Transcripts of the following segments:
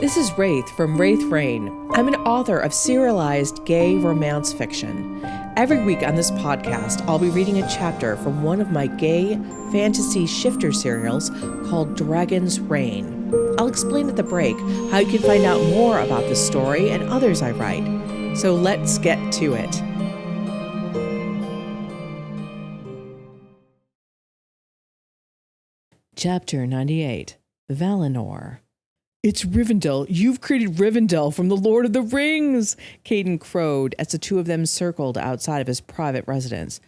This is Wraith from Wraith Rain. I'm an author of serialized gay romance fiction. Every week on this podcast, I'll be reading a chapter from one of my gay fantasy shifter serials called Dragon's Reign. I'll explain at the break how you can find out more about this story and others I write. So let's get to it. Chapter 98, Valinor. "It's Rivendell. You've created Rivendell from the Lord of the Rings," Caden crowed as the two of them circled outside of his private residence.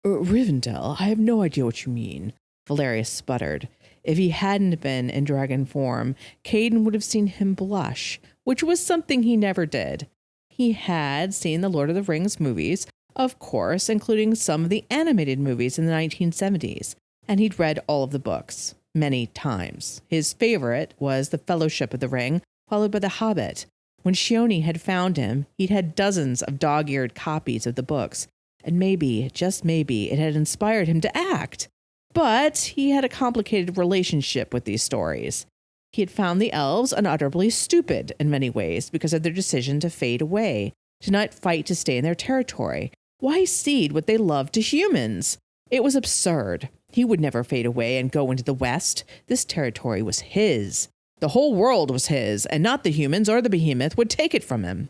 Rivendell? I have no idea what you mean," Valerius sputtered. If he hadn't been in dragon form, Caden would have seen him blush, which was something he never did. He had seen the Lord of the Rings movies, of course, including some of the animated movies in the 1970s, and he'd read all of the books. Many times. His favorite was The Fellowship of the Ring, followed by The Hobbit. When Shioni had found him, he'd had dozens of dog-eared copies of the books, and maybe, just maybe, it had inspired him to act. But he had a complicated relationship with these stories. He had found the elves unutterably stupid in many ways because of their decision to fade away, to not fight to stay in their territory. Why cede what they loved to humans? It was absurd. He would never fade away and go into the West. This territory was his. The whole world was his, and not the humans or the behemoth would take it from him.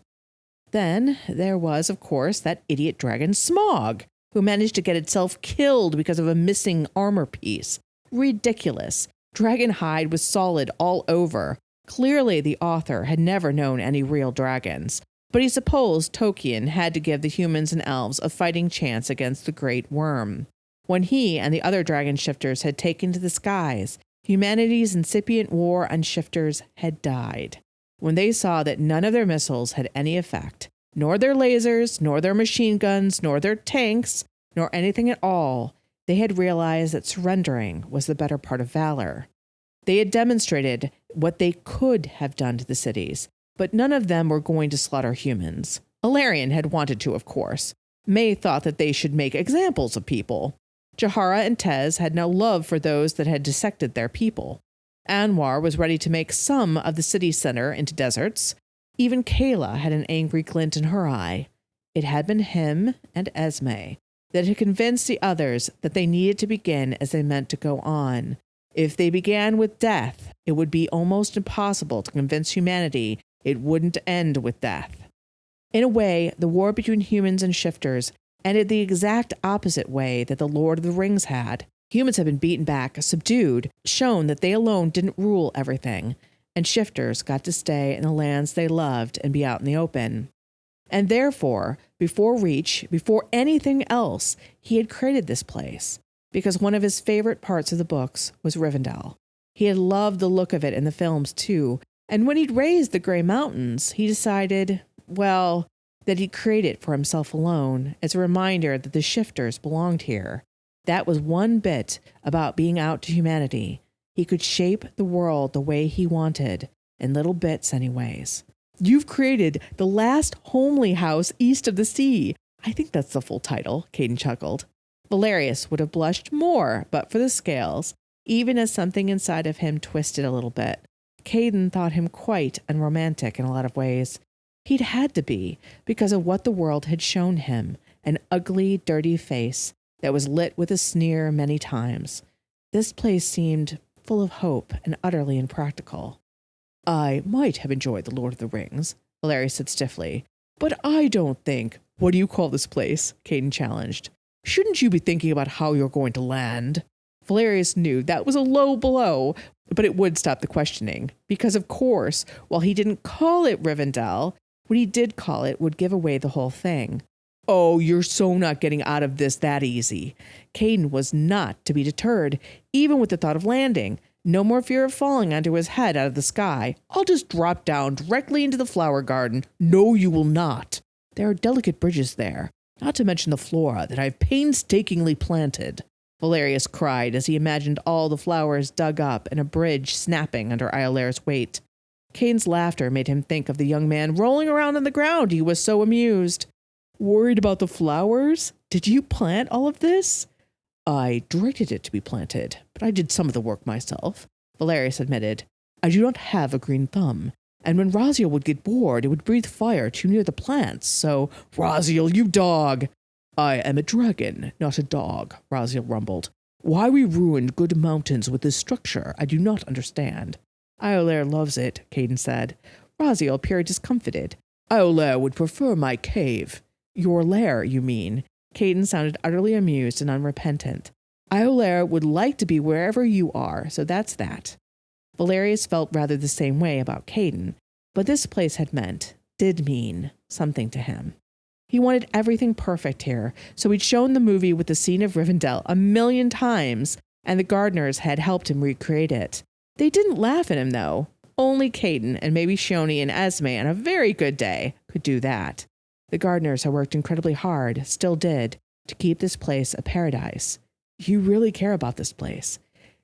Then there was, of course, that idiot dragon Smaug, who managed to get itself killed because of a missing armor piece. Ridiculous. Dragonhide was solid all over. Clearly the author had never known any real dragons, but he supposed Tolkien had to give the humans and elves a fighting chance against the Great Worm. When he and the other dragon shifters had taken to the skies, humanity's incipient war on shifters had died. When they saw that none of their missiles had any effect, nor their lasers, nor their machine guns, nor their tanks, nor anything at all, they had realized that surrendering was the better part of valor. They had demonstrated what they could have done to the cities, but none of them were going to slaughter humans. Ilarion had wanted to, of course. May thought that they should make examples of people. Jahara and Tez had no love for those that had dissected their people. Anwar was ready to make some of the city center into deserts. Even Kayla had an angry glint in her eye. It had been him and Esme that had convinced the others that they needed to begin as they meant to go on. If they began with death, it would be almost impossible to convince humanity it wouldn't end with death. In a way, the war between humans and shifters ended the exact opposite way that the Lord of the Rings had. Humans had been beaten back, subdued, shown that they alone didn't rule everything, and shifters got to stay in the lands they loved and be out in the open. And therefore, before Reach, before anything else, he had created this place, because one of his favorite parts of the books was Rivendell. He had loved the look of it in the films too, and when he'd raised the Grey Mountains, he decided, well, that he'd create it for himself alone as a reminder that the shifters belonged here. That was one bit about being out to humanity. He could shape the world the way he wanted, in little bits anyways. "You've created the last homely house east of the sea." I think that's the full title, Caden chuckled. Valerius would have blushed more, but for the scales, even as something inside of him twisted a little bit. Caden thought him quite unromantic in a lot of ways. He'd had to be, because of what the world had shown him, an ugly, dirty face that was lit with a sneer many times. This place seemed full of hope and utterly impractical. "I might have enjoyed The Lord of the Rings," Valerius said stiffly, "but I don't think—" "What do you call this place?" Caden challenged. "Shouldn't you be thinking about how you're going to land?" Valerius knew that was a low blow, but it would stop the questioning, because of course, while he didn't call it Rivendell, what he did call it would give away the whole thing. "Oh, you're so not getting out of this that easy." Caden was not to be deterred, even with the thought of landing. No more fear of falling onto his head out of the sky. "I'll just drop down directly into the flower garden." "No, you will not. There are delicate bridges there, not to mention the flora that I've painstakingly planted," Valerius cried as he imagined all the flowers dug up and a bridge snapping under Iolair's weight. Caden's laughter made him think of the young man rolling around on the ground. He was so amused. "Worried about the flowers? Did you plant all of this?" "I directed it to be planted, but I did some of the work myself," Valerius admitted. "I do not have a green thumb. And when Raziel would get bored, it would breathe fire too near the plants. So, Raziel, you dog! I am a dragon, not a dog, Raziel rumbled. Why we ruined good mountains with this structure, I do not understand. Iolair loves it, Caden said. Raziel appeared discomfited. Iolair would prefer my cave. Your lair, you mean? Caden sounded utterly amused and unrepentant. Iolair would like to be wherever you are, so that's that. Valerius felt rather the same way about Caden, but this place did mean something to him. He wanted everything perfect here, so he'd shown the movie with the scene of Rivendell 1,000,000 times, and the gardeners had helped him recreate it. They didn't laugh at him, though. Only Caden and maybe Shoni and Esme on a very good day could do that. The gardeners had worked incredibly hard, still did, to keep this place a paradise. You really care about this place,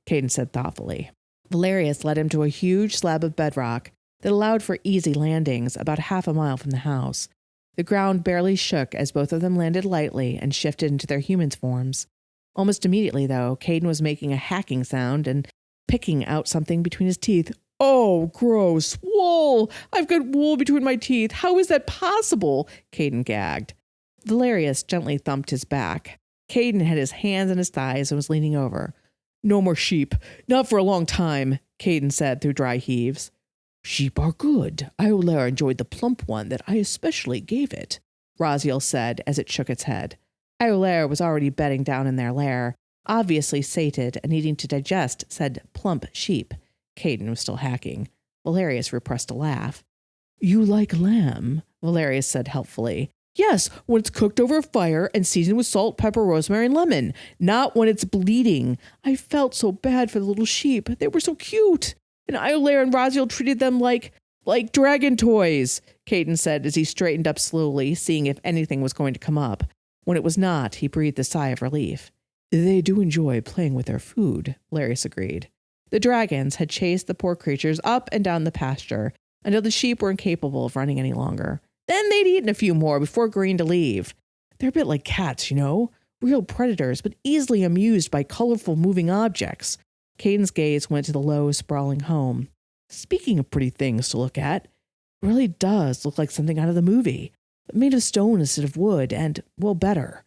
Caden said thoughtfully. Valerius led him to a huge slab of bedrock that allowed for easy landings about half a mile from the house. The ground barely shook as both of them landed lightly and shifted into their human forms. Almost immediately, though, Caden was making a hacking sound and picking out something between his teeth. Oh, gross. Wool! I've got wool between my teeth. How is that possible? Caden gagged. Valerius gently thumped his back. Caden had his hands on his thighs and was leaning over. No more sheep. Not for a long time, Caden said through dry heaves. Sheep are good. Iolair enjoyed the plump one that I especially gave it, Raziel said as it shook its head. Iolair was already bedding down in their lair, obviously sated and needing to digest said plump sheep. Caden was still hacking. Valerius repressed a laugh. You like lamb, Valerius said helpfully. Yes, when it's cooked over a fire and seasoned with salt, pepper, rosemary, and lemon. Not when it's bleeding. I felt so bad for the little sheep. They were so cute. And Iolair and Raziel treated them like dragon toys, Caden said as he straightened up slowly, seeing if anything was going to come up. When it was not, he breathed a sigh of relief. They do enjoy playing with their food, Valerius agreed. The dragons had chased the poor creatures up and down the pasture until the sheep were incapable of running any longer. Then they'd eaten a few more before agreeing to leave. They're a bit like cats, you know? Real predators, but easily amused by colorful moving objects. Caden's gaze went to the low, sprawling home. Speaking of pretty things to look at, it really does look like something out of the movie, but made of stone instead of wood, and, well, better.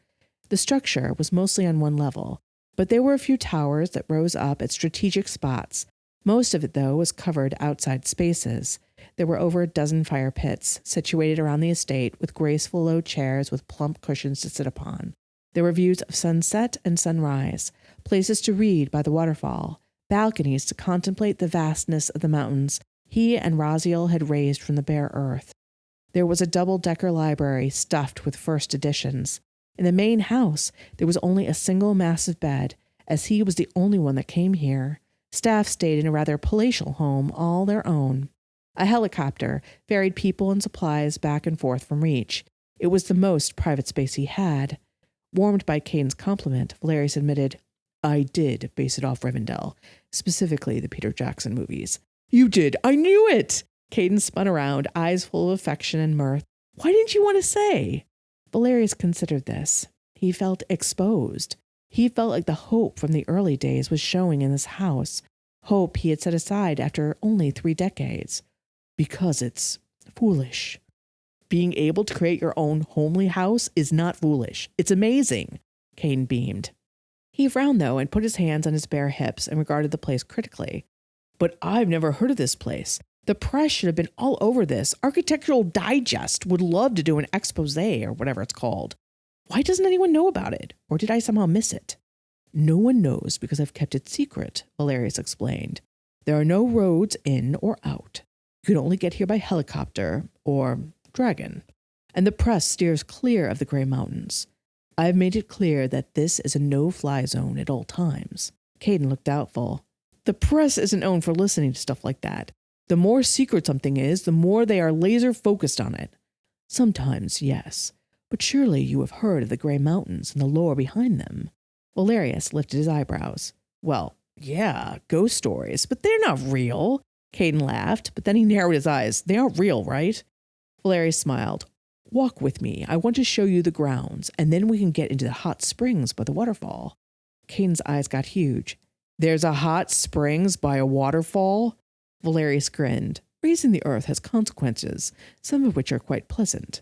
The structure was mostly on one level, but there were a few towers that rose up at strategic spots. Most of it, though, was covered outside spaces. There were over a dozen fire pits situated around the estate with graceful low chairs with plump cushions to sit upon. There were views of sunset and sunrise, places to read by the waterfall, balconies to contemplate the vastness of the mountains he and Raziel had raised from the bare earth. There was a double-decker library stuffed with first editions. In the main house, there was only a single massive bed, as he was the only one that came here. Staff stayed in a rather palatial home, all their own. A helicopter ferried people and supplies back and forth from reach. It was the most private space he had. Warmed by Caden's compliment, Valerius admitted, I did base it off Rivendell, specifically the Peter Jackson movies. You did! I knew it! Caden spun around, eyes full of affection and mirth. Why didn't you want to say? Valerius considered this. He felt exposed. He felt like the hope from the early days was showing in this house, hope he had set aside after only 3 decades. Because it's foolish. Being able to create your own homely house is not foolish. It's amazing, Caden beamed. He frowned, though, and put his hands on his bare hips and regarded the place critically. But I've never heard of this place. The press should have been all over this. Architectural Digest would love to do an expose or whatever it's called. Why doesn't anyone know about it? Or did I somehow miss it? No one knows because I've kept it secret, Valerius explained. There are no roads in or out. You can only get here by helicopter or dragon. And the press steers clear of the Grey Mountains. I've made it clear that this is a no-fly zone at all times. Caden looked doubtful. The press isn't known for listening to stuff like that. The more secret something is, the more they are laser-focused on it. Sometimes, yes. But surely you have heard of the Grey Mountains and the lore behind them. Valerius lifted his eyebrows. Well, yeah, ghost stories, but they're not real. Caden laughed, but then he narrowed his eyes. They aren't real, right? Valerius smiled. Walk with me. I want to show you the grounds, and then we can get into the hot springs by the waterfall. Caden's eyes got huge. There's a hot springs by a waterfall? Valerius grinned. Raising the earth has consequences, some of which are quite pleasant.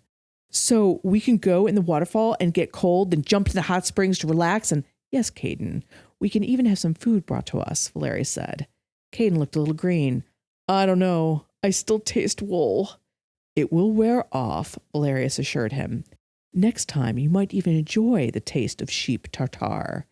So we can go in the waterfall and get cold, then jump to the hot springs to relax, and yes, Caden, we can even have some food brought to us, Valerius said. Caden looked a little green. I don't know. I still taste wool. It will wear off, Valerius assured him. Next time, you might even enjoy the taste of sheep tartare.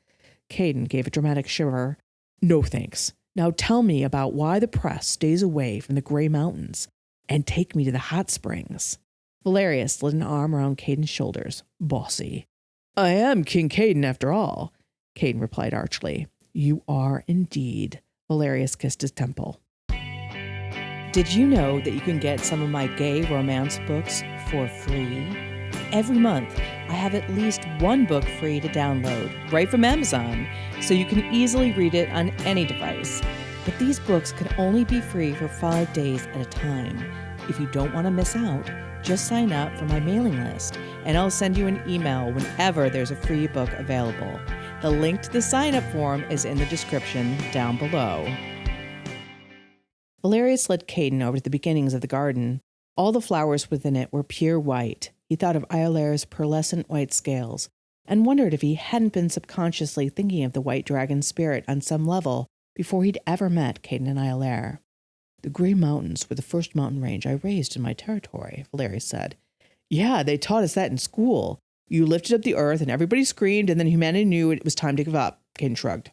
Caden gave a dramatic shiver. No thanks. Now tell me about why the press stays away from the Grey Mountains, and take me to the hot springs. Valerius slid an arm around Caden's shoulders. Bossy. I am King Caden after all, Caden replied archly. You are indeed. Valerius kissed his temple. Did you know that you can get some of my gay romance books for free? Every month, I have at least one book free to download, right from Amazon, so you can easily read it on any device. But these books can only be free for 5 days at a time. If you don't want to miss out, just sign up for my mailing list, and I'll send you an email whenever there's a free book available. The link to the sign-up form is in the description down below. Valerius led Caden over to the beginnings of the garden. All the flowers within it were pure white. He thought of Iolair's pearlescent white scales, and wondered if he hadn't been subconsciously thinking of the white dragon spirit on some level before he'd ever met Caden and Iolair. The Grey Mountains were the first mountain range I raised in my territory, Valerius said. Yeah, they taught us that in school. You lifted up the earth and everybody screamed, and then humanity knew it was time to give up, Caden shrugged.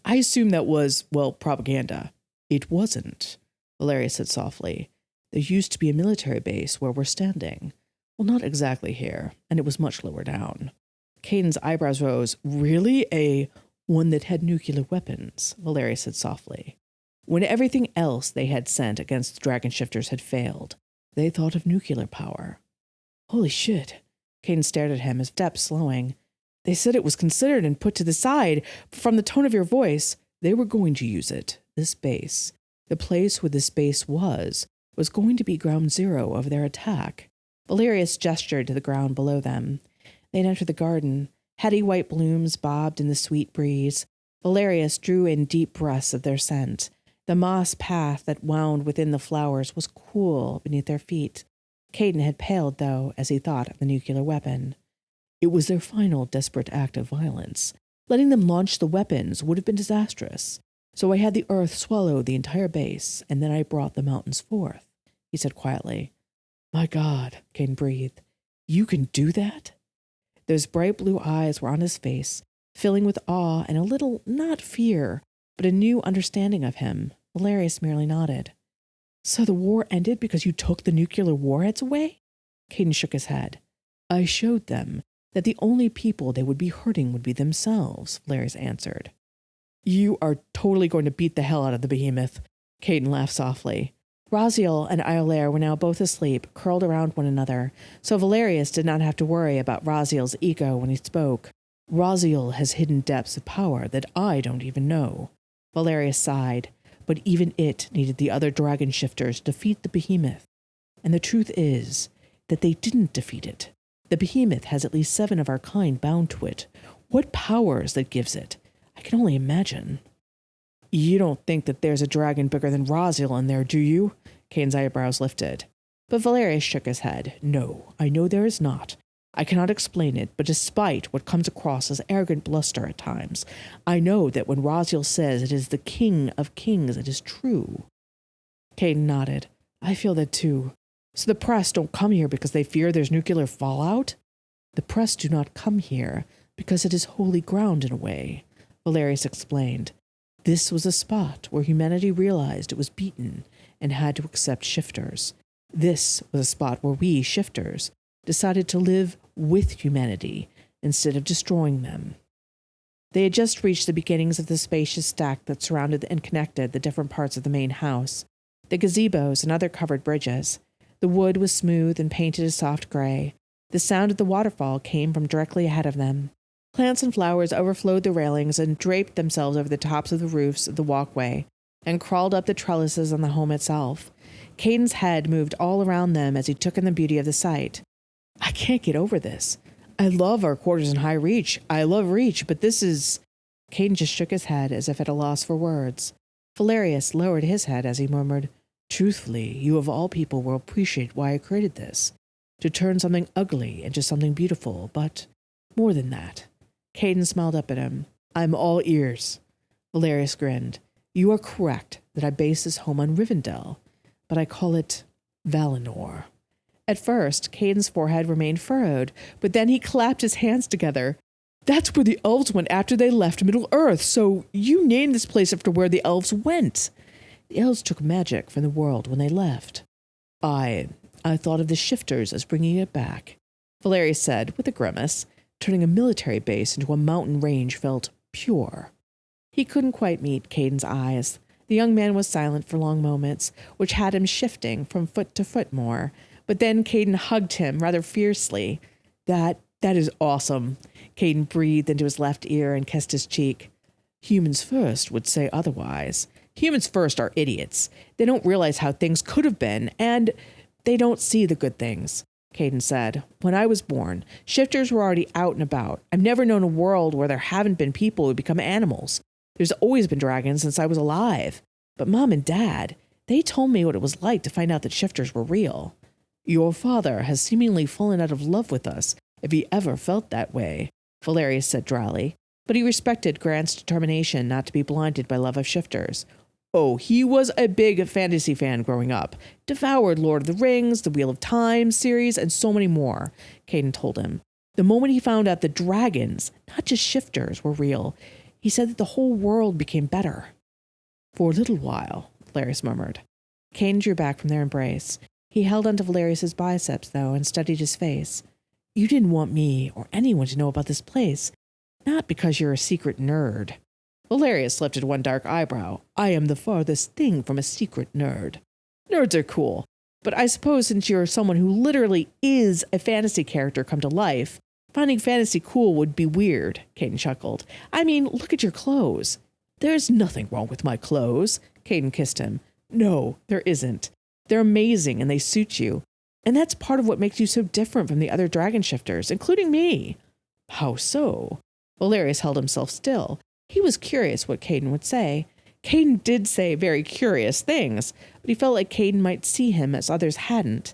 I assumed that was, well, propaganda. It wasn't, Valerius said softly. There used to be a military base where we're standing. Well, not exactly here, and it was much lower down. Caden's eyebrows rose. Really? A one that had nuclear weapons, Valerius said softly. When everything else they had sent against the dragon shifters had failed, they thought of nuclear power. Holy shit. Caden stared at him, his steps slowing. They said it was considered and put to the side, but from the tone of your voice, they were going to use it. This base, the place where this base was going to be ground zero of their attack. Valerius gestured to the ground below them. They'd entered the garden. Heady white blooms bobbed in the sweet breeze. Valerius drew in deep breaths of their scent. The moss path that wound within the flowers was cool beneath their feet. Caden had paled, though, as he thought of the nuclear weapon. It was their final desperate act of violence. Letting them launch the weapons would have been disastrous. So I had the earth swallow the entire base, and then I brought the mountains forth, he said quietly. My God, Caden breathed. You can do that? Those bright blue eyes were on his face, filling with awe and a little, not fear, but a new understanding of him. Valerius merely nodded. So the war ended because you took the nuclear warheads away? Caden shook his head. I showed them that the only people they would be hurting would be themselves, Valerius answered. You are totally going to beat the hell out of the behemoth, Caden laughed softly. Raziel and Iolair were now both asleep, curled around one another, so Valerius did not have to worry about Raziel's ego when he spoke. Raziel has hidden depths of power that I don't even know. Valerius sighed, but even it needed the other dragon shifters to defeat the behemoth. And the truth is that they didn't defeat it. The behemoth has at least 7 of our kind bound to it. What powers that gives it? I can only imagine. You don't think that there's a dragon bigger than Raziel in there, do you? Caden's eyebrows lifted. But Valerius shook his head. No, I know there is not. I cannot explain it, but despite what comes across as arrogant bluster at times, I know that when Raziel says it is the king of kings, it is true. Caden nodded. I feel that too. So the press don't come here because they fear there's nuclear fallout? The press do not come here because it is holy ground in a way, Valerius explained. This was a spot where humanity realized it was beaten and had to accept shifters. This was a spot where we, shifters, decided to live with humanity instead of destroying them. They had just reached the beginnings of the spacious stack that surrounded and connected the different parts of the main house, the gazebos and other covered bridges. The wood was smooth and painted a soft gray. The sound of the waterfall came from directly ahead of them. Plants and flowers overflowed the railings and draped themselves over the tops of the roofs of the walkway and crawled up the trellises on the home itself. Caden's head moved all around them as he took in the beauty of the sight. I can't get over this. I love our quarters in High Reach. I love Reach, but this is... Caden just shook his head as if at a loss for words. Valerius lowered his head as he murmured, Truthfully, you of all people will appreciate why I created this. To turn something ugly into something beautiful, but more than that. Caden smiled up at him. I'm all ears. Valerius grinned. You are correct that I base this home on Rivendell, but I call it Valinor. At first, Caden's forehead remained furrowed, but then he clapped his hands together. That's where the elves went after they left Middle-earth, so you named this place after where the elves went. The elves took magic from the world when they left. I thought of the shifters as bringing it back, Valerius said with a grimace. Turning a military base into a mountain range felt pure. He couldn't quite meet Caden's eyes. The young man was silent for long moments, which had him shifting from foot to foot more. But then Caden hugged him rather fiercely. That is awesome. Caden breathed into his left ear and kissed his cheek. Humans first would say otherwise. Humans first are idiots. They don't realize how things could have been, and they don't see the good things. Caden said, when I was born, shifters were already out and about. I've never known a world where there haven't been people who become animals. There's always been dragons since I was alive. But Mom and Dad, they told me what it was like to find out that shifters were real. Your father has seemingly fallen out of love with us, if he ever felt that way, Valerius said dryly. But he respected Grant's determination not to be blinded by love of shifters. Oh, he was a big fantasy fan growing up. Devoured Lord of the Rings, the Wheel of Time series, and so many more, Caden told him. The moment he found out that dragons, not just shifters, were real, he said that the whole world became better. For a little while, Valerius murmured. Caden drew back from their embrace. He held onto Valerius's biceps, though, and studied his face. You didn't want me or anyone to know about this place, not because you're a secret nerd. Valerius lifted one dark eyebrow. I am the farthest thing from a secret nerd. Nerds are cool, but I suppose since you're someone who literally is a fantasy character come to life, finding fantasy cool would be weird, Caden chuckled. I mean, look at your clothes. There's nothing wrong with my clothes, Caden kissed him. No, there isn't. They're amazing and they suit you. And that's part of what makes you so different from the other dragon shifters, including me. How so? Valerius held himself still. He was curious what Caden would say. Caden did say very curious things, but he felt like Caden might see him as others hadn't.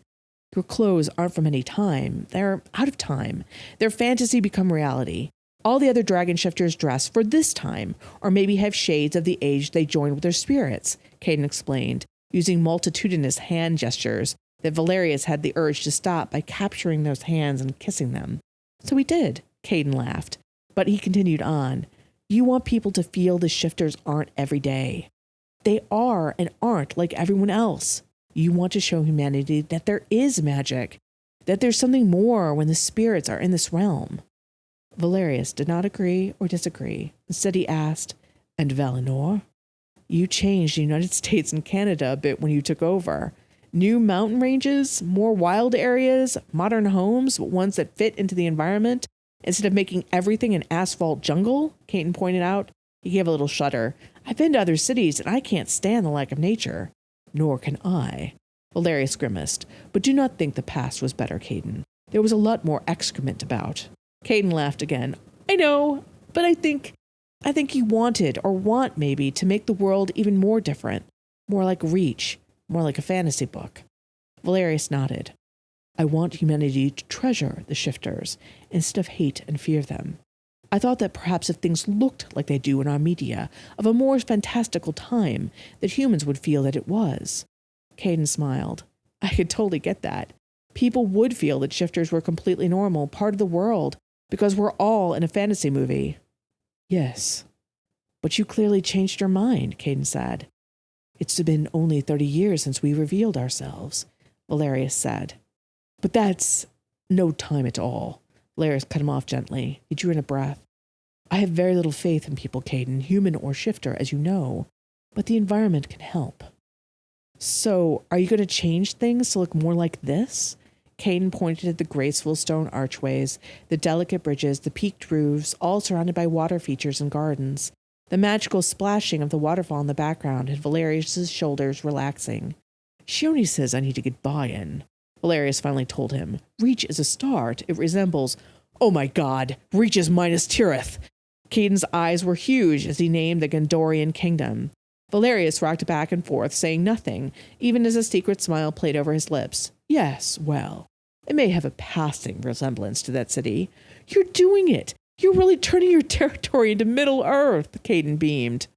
Your clothes aren't from any time. They're out of time. Their fantasy become reality. All the other dragon shifters dress for this time, or maybe have shades of the age they joined with their spirits, Caden explained, using multitudinous hand gestures that Valerius had the urge to stop by capturing those hands and kissing them. So he did, Caden laughed, but he continued on. You want people to feel the shifters aren't every day. They are and aren't like everyone else. You want to show humanity that there is magic, that there's something more when the spirits are in this realm. Valerius did not agree or disagree. Instead, he asked, and Valinor? You changed the United States and Canada a bit when you took over. New mountain ranges, more wild areas, modern homes, but ones that fit into the environment, instead of making everything an asphalt jungle, Caden pointed out. He gave a little shudder. I've been to other cities, and I can't stand the lack of nature. Nor can I. Valerius grimaced. But do not think the past was better, Caden. There was a lot more excrement about. Caden laughed again. I know, but I think you wanted, or want maybe, to make the world even more different. More like Reach. More like a fantasy book. Valerius nodded. I want humanity to treasure the shifters instead of hate and fear them. I thought that perhaps if things looked like they do in our media of a more fantastical time, that humans would feel that it was. Caden smiled. I could totally get that. People would feel that shifters were completely normal, part of the world, because we're all in a fantasy movie. Yes. But you clearly changed your mind, Caden said. It's been only 30 years since we revealed ourselves, Valerius said. But that's no time at all. Valerius cut him off gently. He drew in a breath. I have very little faith in people, Caden, human or shifter, as you know, but the environment can help. So, are you going to change things to look more like this? Caden pointed at the graceful stone archways, the delicate bridges, the peaked roofs, all surrounded by water features and gardens. The magical splashing of the waterfall in the background had Valerius's shoulders relaxing. She only says I need to get buy-in. Valerius finally told him. Reach is a start. It resembles... Oh my god, Reach is Minas Tirith. Caden's eyes were huge as he named the Gondorian kingdom. Valerius rocked back and forth, saying nothing, even as a secret smile played over his lips. Yes, well, it may have a passing resemblance to that city. You're doing it. You're really turning your territory into Middle-earth, Caden beamed.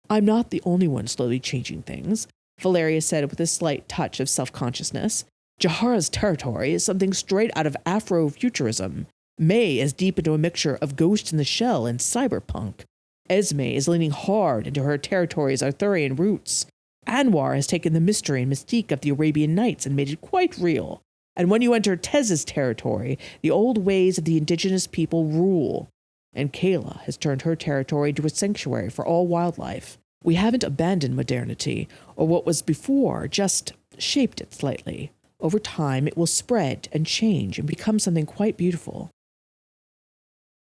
I'm not the only one slowly changing things, Valerius said with a slight touch of self-consciousness. Jahara's territory is something straight out of Afrofuturism. May is deep into a mixture of Ghost in the Shell and cyberpunk. Esme is leaning hard into her territory's Arthurian roots. Anwar has taken the mystery and mystique of the Arabian Nights and made it quite real. And when you enter Tez's territory, the old ways of the indigenous people rule. And Kayla has turned her territory into a sanctuary for all wildlife. We haven't abandoned modernity, or what was before, just shaped it slightly. Over time, it will spread and change and become something quite beautiful.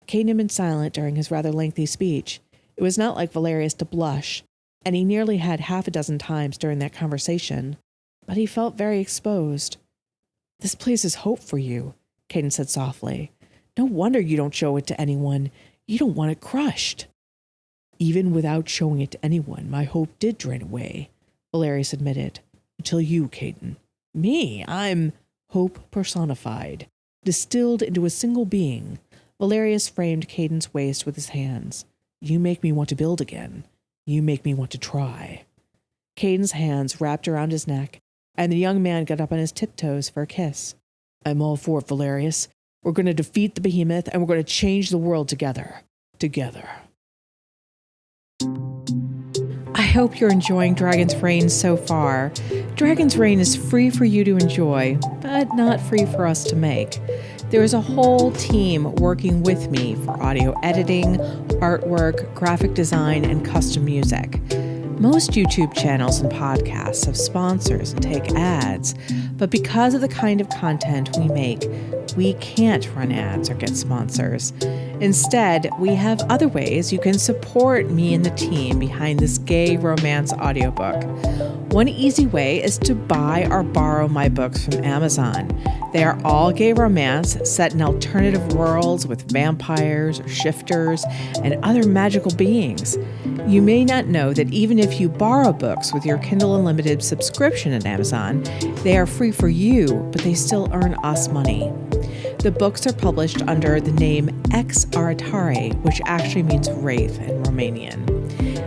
Caden had been silent during his rather lengthy speech. It was not like Valerius to blush, and he nearly had half a dozen times during that conversation, but he felt very exposed. This place is hope for you, Caden said softly. No wonder you don't show it to anyone. You don't want it crushed. Even without showing it to anyone, my hope did drain away, Valerius admitted. Until you, Caden. Me? I'm hope personified, distilled into a single being. Valerius framed Caden's waist with his hands. You make me want to build again. You make me want to try. Caden's hands wrapped around his neck, and the young man got up on his tiptoes for a kiss. I'm all for it, Valerius. We're going to defeat the behemoth, and we're going to change the world together. Together. I hope you're enjoying Dragon's Reign so far. Dragon's Reign is free for you to enjoy, but not free for us to make. There is a whole team working with me for audio editing, artwork, graphic design, and custom music. Most YouTube channels and podcasts have sponsors and take ads, but because of the kind of content we make, we can't run ads or get sponsors. Instead, we have other ways you can support me and the team behind this gay romance audiobook. One easy way is to buy or borrow my books from Amazon. They are all gay romance set in alternative worlds with vampires or shifters and other magical beings. You may not know that even if you borrow books with your Kindle Unlimited subscription at Amazon, they are free for you, but they still earn us money. The books are published under the name Ex Aratare, which actually means wraith in Romanian.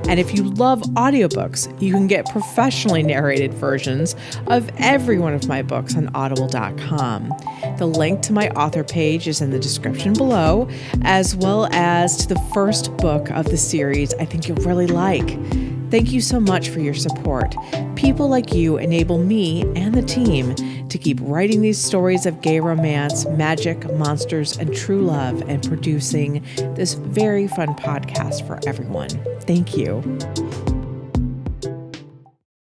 And if you love audiobooks, you can get professionally narrated versions of every one of my books on audible.com. The link to my author page is in the description below, as well as to the first book of the series I think you'll really like. Thank you so much for your support. People like you enable me and the team to keep writing these stories of gay romance, magic, monsters, and true love, and producing this very fun podcast for everyone. Thank you.